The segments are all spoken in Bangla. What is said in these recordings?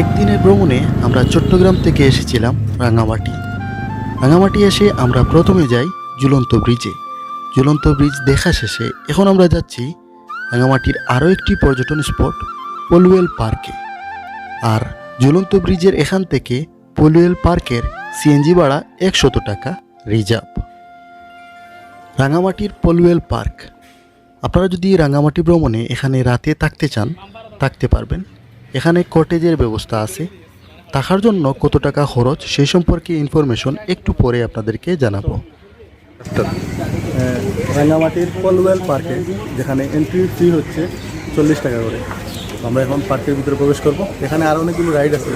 একদিনের ভ্রমণে আমরা চট্টগ্রাম থেকে এসেছিলাম রাঙামাটি। রাঙামাটি এসে আমরা প্রথমে যাই ঝুলন্ত ব্রিজে। ঝুলন্ত ব্রিজ দেখা শেষে এখন আমরা যাচ্ছি রাঙামাটির আরও একটি পর্যটন স্পট পলুয়েল পার্কে। আর ঝুলন্ত ব্রিজের এখান থেকে পলুয়েল পার্কের সিএনজি ভাড়া 100 টাকা রিজার্ভ। রাঙামাটির পলুয়েল পার্ক, আপনারা যদি রাঙামাটি ভ্রমণে এখানে রাতে থাকতে চান থাকতে পারবেন। এখানে কটেজের ব্যবস্থা আছে। থাকার জন্য কত টাকা খরচ সেই সম্পর্কে ইনফরমেশন একটু পরে আপনাদেরকে জানাবো। রাঙামাটির পলুয়েল পার্কে, যেখানে এন্ট্রি ফি হচ্ছে 40 টাকা করে। আমরা এখন পার্কের ভিতরে প্রবেশ করব। এখানে আরও অনেকগুলো রাইড আছে।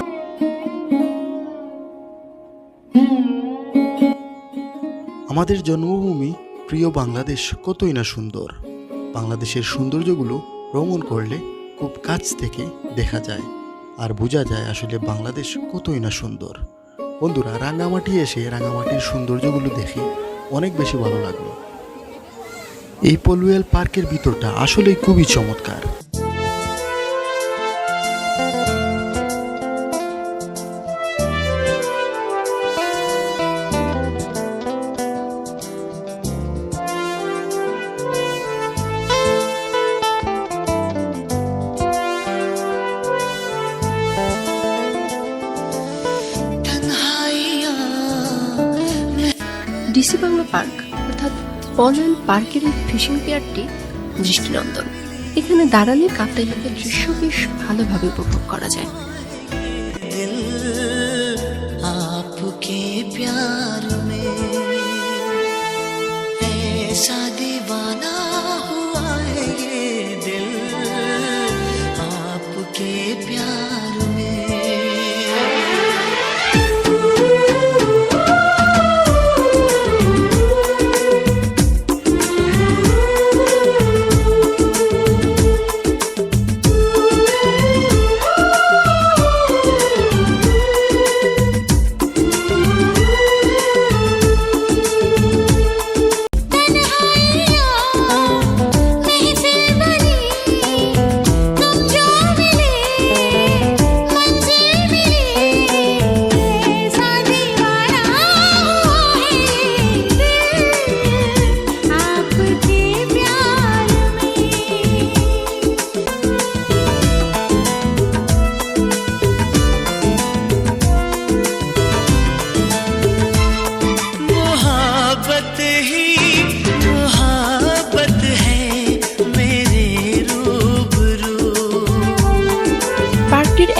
আমাদের জন্মভূমি প্রিয় বাংলাদেশ কতই না সুন্দর। বাংলাদেশের সৌন্দর্যগুলো ভ্রমণ করলে খুব কাছ থেকে দেখা যায় আর বোঝা যায় আসলে বাংলাদেশ কতই না সুন্দর। বন্ধুরা, রাঙামাটি এসে রাঙামাটির সৌন্দর্যগুলো দেখে অনেক বেশি ভালো লাগলো। এই পলুয়েল পার্কের ভিতরটা আসলেই খুবই চমৎকার। ডিসি বাংলা পার্ক অর্থাৎ পলুয়েল পার্কের এই ফিশিং পিয়ারটি দৃষ্টিনন্দন। এখানে দাঁড়ালে কাপ্তাই লেকের দৃশ্য বেশ ভালোভাবে উপভোগ করা যায়।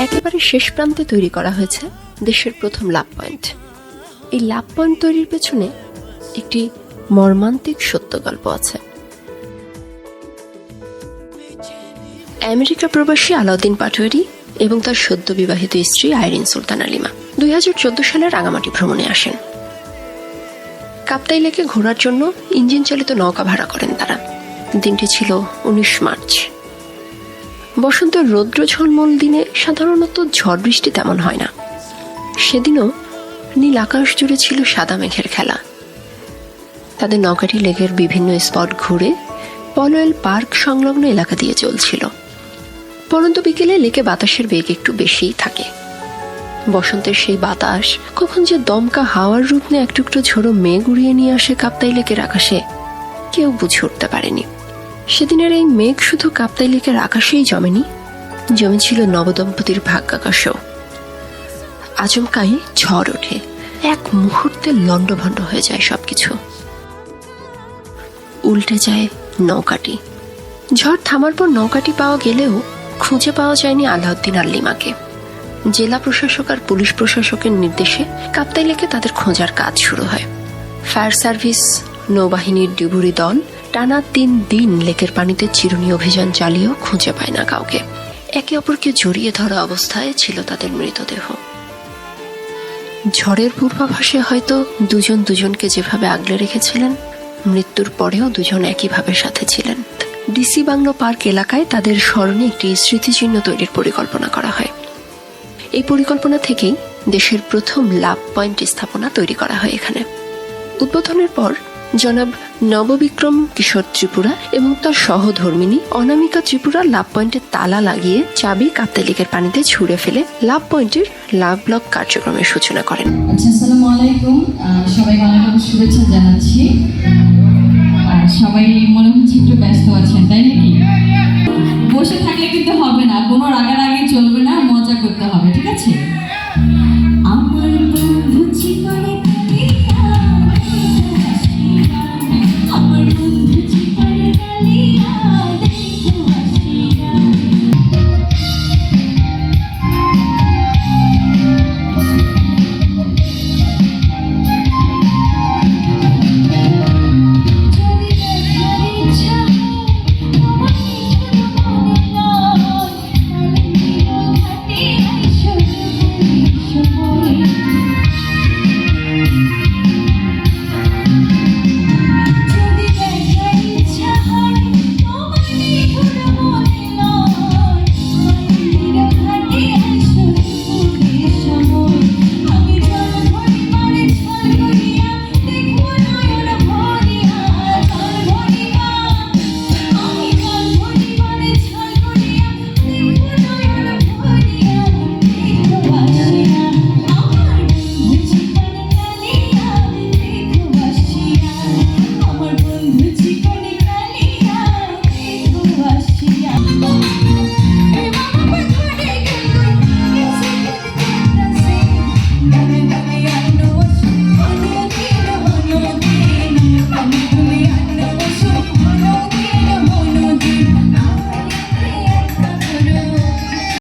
একেবারে শেষ প্রান্তে তৈরি করা হয়েছে দেশের প্রথম লাভ পয়েন্ট। এই লাভ পয়েন্ট তৈরির পেছনে একটি মর্মান্তিক সত্য গল্প আছে। আমেরিকা প্রবাসী আলাউদ্দিন পাটোয়ারি এবং তার সদ্য বিবাহিত স্ত্রী আইরিন সুলতানা লিমা 2014 সালে রাঙামাটি ভ্রমণে আসেন। কাপ্তাই লেকে ঘোরার জন্য ইঞ্জিন চালিত নৌকা ভাড়া করেন তারা। দিনটি ছিল 19 মার্চ। বসন্তের রৌদ্র ঝলমল দিনে সাধারণত ঝড় বৃষ্টি তেমন হয় না। সেদিনও নীল আকাশ জুড়ে ছিল সাদা মেঘের খেলা। তাদের নৌকাটি লেকের বিভিন্ন স্পট ঘুরে পলুয়েল পার্ক সংলগ্ন এলাকা দিয়ে চলছিল। পরন্ত বিকেলে লেকে বাতাসের বেগ একটু বেশিই থাকে। বসন্তের সেই বাতাস কখন যে দমকা হাওয়ার রূপ নিয়ে একটুকরো ঝোড়ো মেঘ উড়িয়ে নিয়ে আসে কাপ্তাই লেকের আকাশে, কেউ বুঝে উঠতে পারেনি। সেদিনের এই মেঘ শুধু কাপ্তাই লেকের আকাশেই জমেনি, জমেছিল নবদম্পতির ভাগ্যাকাশেও। আচমকাই ঝড় ওঠে, এক মুহূর্তে লণ্ডভণ্ড হয়ে যায় সবকিছু। উল্টে যায় নৌকাটি। ঝড় থামার পর নৌকাটি পাওয়া গেলেও খুঁজে পাওয়া যায়নি আলাউদ্দিন আর লিমাকে। জেলা প্রশাসক আর পুলিশ প্রশাসকের নির্দেশে কাপ্তাই লেকে তাদের খোঁজার কাজ শুরু হয়। ফায়ার সার্ভিস, নৌবাহিনীর ডুবুরি দল টানা 3 দিন লেকের পানিতে চিরুনি অভিযান চালিয়েও খুঁজে পায় না কাউকে। একে অপরকে জড়িয়ে ধরা অবস্থায় ছিল তাদের মৃতদেহ। ঝড়ের পূর্বাভাসে হয়তো দুজন দুজনকে যেভাবে আগলে রেখেছিলেন, মৃত্যুর পরেও দুজন একইভাবে সাথে ছিলেন। ডিসি বাংলো পার্ক এলাকায় তাদের স্মরণে একটি স্মৃতিচিহ্ন তৈরির পরিকল্পনা করা হয়। এই পরিকল্পনা থেকেই দেশের প্রথম লাভ পয়েন্ট স্থাপনা তৈরি করা হয় এখানে। উদ্বোধনের পর জনাব নববিক্রম কিশোর ত্রিপুরা এবং তার সহধর্মিনী অনামিকা ত্রিপুরা লাভ পয়েন্টের তালা লাগিয়ে চাবি কাপ্তাই লেকের পানিতে ছুঁড়ে ফেলে লাভ পয়েন্টের লাভ ব্লক কার্যক্রমের সূচনা করেন। আচ্ছা, আসসালামু আলাইকুম। সবাই অনেক শুভেচ্ছা জানাচ্ছি। সবাই মনে হচ্ছে একটু ব্যস্ত আছেন, তাই নাকি? বসে থাকলে কিন্তু হবে না, কোনো রাগারাগি চলবে না, মজা করতে হবে।